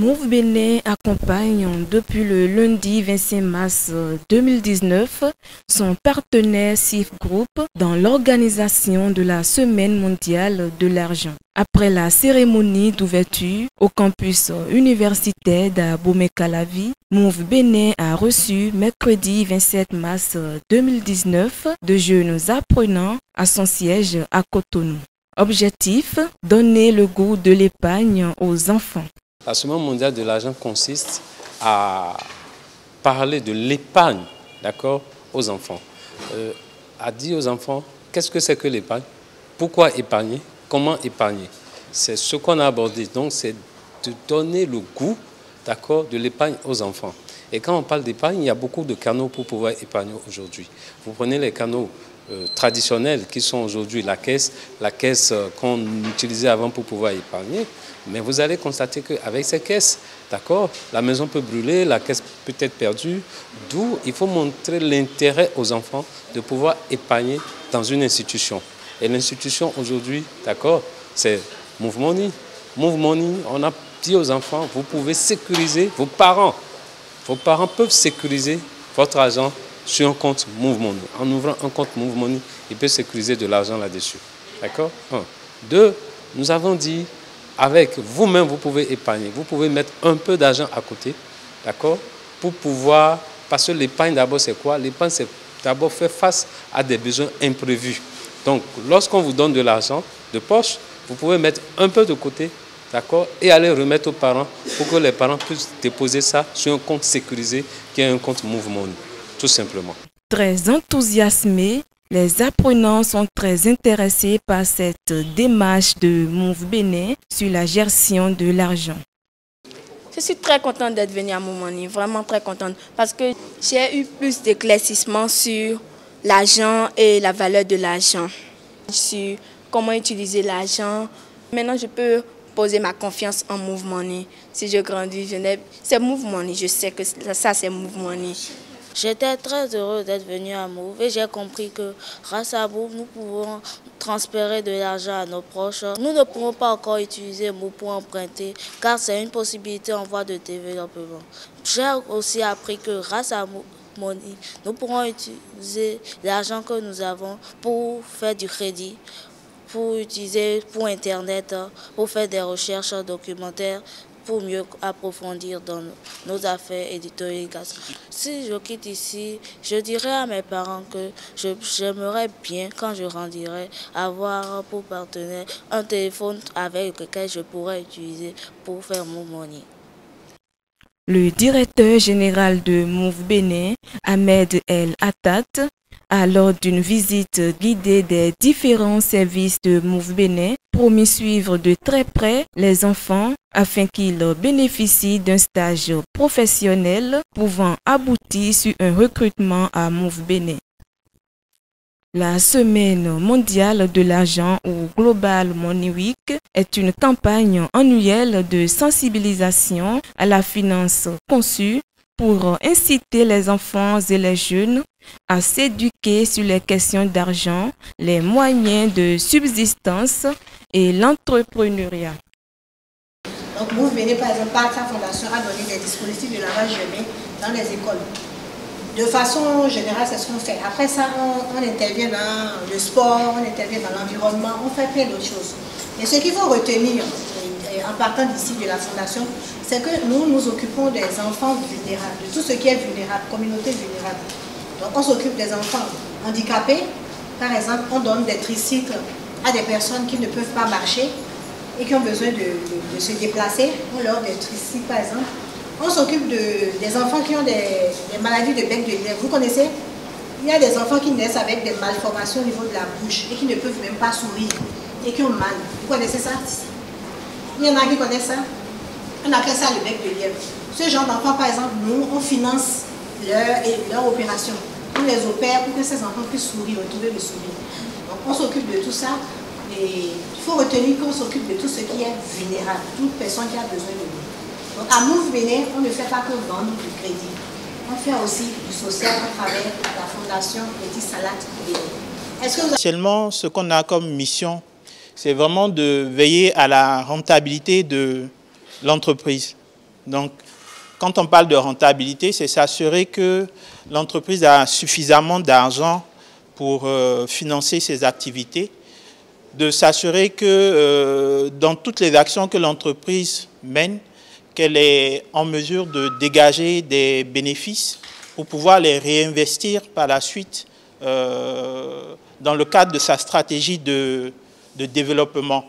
Move Bénin accompagne depuis le lundi 25 mars 2019 son partenaire SIF Group dans l'organisation de la Semaine mondiale de l'argent. Après la cérémonie d'ouverture au campus universitaire d'Abomey-Calavi, Move Bénin a reçu mercredi 27 mars 2019 de jeunes apprenants à son siège à Cotonou. Objectif, donner le goût de l'épargne aux enfants. La Semaine mondiale de l'argent consiste à parler de l'épargne, d'accord, aux enfants. À dire aux enfants, qu'est-ce que c'est que l'épargne? Pourquoi épargner? Comment épargner? C'est ce qu'on a abordé. Donc, c'est de donner le goût, d'accord, de l'épargne aux enfants. Et quand on parle d'épargne, il y a beaucoup de canaux pour pouvoir épargner aujourd'hui. Vous prenez les canaux traditionnels qui sont aujourd'hui la caisse qu'on utilisait avant pour pouvoir épargner. Mais vous allez constater qu'avec ces caisses, d'accord, la maison peut brûler, la caisse peut être perdue. D'où il faut montrer l'intérêt aux enfants de pouvoir épargner dans une institution. Et l'institution aujourd'hui, d'accord, c'est Move Money. Move Money, on a dit aux enfants, vous pouvez sécuriser vos parents. Vos parents peuvent sécuriser votre argent sur un compte Move Money. En ouvrant un compte Move Money, ils peuvent sécuriser de l'argent là-dessus. D'accord? 1. 2, nous avons dit, avec vous-même, vous pouvez épargner. Vous pouvez mettre un peu d'argent à côté, d'accord? Pour pouvoir, parce que l'épargne d'abord c'est quoi? L'épargne c'est d'abord faire face à des besoins imprévus. Donc, lorsqu'on vous donne de l'argent de poche, vous pouvez mettre un peu de côté, d'accord, et aller remettre aux parents pour que les parents puissent déposer ça sur un compte sécurisé qui est un compte Move Money, tout simplement. Très enthousiasmés, les apprenants sont très intéressés par cette démarche de Move Bénin sur la gestion de l'argent. Je suis très contente d'être venue à Move Money, vraiment très contente, parce que j'ai eu plus d'éclaircissements sur l'argent et la valeur de l'argent, sur comment utiliser l'argent. Maintenant, je peux poser ma confiance en Move Money. Si je grandis, c'est Move Money, je sais que ça c'est Move Money. J'étais très heureux d'être venu à Move et j'ai compris que grâce à Move, nous pouvons transférer de l'argent à nos proches. Nous ne pouvons pas encore utiliser Move pour emprunter car c'est une possibilité en voie de développement. J'ai aussi appris que grâce à Move Money, nous pourrons utiliser l'argent que nous avons pour faire du crédit, pour utiliser pour Internet, pour faire des recherches documentaires, pour mieux approfondir dans nos affaires éditoriales. Si je quitte ici, je dirais à mes parents que j'aimerais bien, quand je grandirai, avoir pour partenaire un téléphone avec lequel je pourrais utiliser pour faire mon money. Le directeur général de Move Bénin, Ahmed El Attat, a lors d'une visite guidée des différents services de Move Bénin, promis suivre de très près les enfants afin qu'ils bénéficient d'un stage professionnel pouvant aboutir sur un recrutement à Move Bénin. La Semaine mondiale de l'argent ou Global Money Week est une campagne annuelle de sensibilisation à la finance conçue pour inciter les enfants et les jeunes à s'éduquer sur les questions d'argent, les moyens de subsistance et l'entrepreneuriat. Donc Move Bénin, par exemple, par sa fondation, a donné des dispositifs de lavage de mains dans les écoles. De façon générale, c'est ce qu'on fait. Après ça, on intervient dans le sport, on intervient dans l'environnement, on fait plein d'autres choses. Et ce qu'il faut retenir, en partant d'ici de la fondation, c'est que nous nous occupons des enfants vulnérables, de tout ce qui est vulnérable, communauté vulnérable. Donc on s'occupe des enfants handicapés. Par exemple, on donne des tricycles à des personnes qui ne peuvent pas marcher et qui ont besoin de se déplacer. On leur donne des tricycles, par exemple. On s'occupe des enfants qui ont des maladies de bec de lèvres. Vous connaissez? Il y a des enfants qui naissent avec des malformations au niveau de la bouche et qui ne peuvent même pas sourire et qui ont mal. Vous connaissez ça? Il y en a qui connaissent ça? On appelle ça le bec de lièvre. Ce genre d'enfants, par exemple, nous, on finance leur opération. On les opère pour que ces enfants puissent sourire, retrouver le sourire. Donc on s'occupe de tout ça. Et il faut retenir qu'on s'occupe de tout ce qui est vulnérable, toute personne qui a besoin de nous. Donc à Move Bénin, on ne fait pas que vendre du crédit. On fait aussi du social à travers la fondation Petit Salat Bénin. Actuellement, ce qu'on a comme mission, c'est vraiment de veiller à la rentabilité de l'entreprise. Donc, quand on parle de rentabilité, c'est s'assurer que l'entreprise a suffisamment d'argent pour financer ses activités, de s'assurer que dans toutes les actions que l'entreprise mène, qu'elle est en mesure de dégager des bénéfices pour pouvoir les réinvestir par la suite dans le cadre de sa stratégie de développement.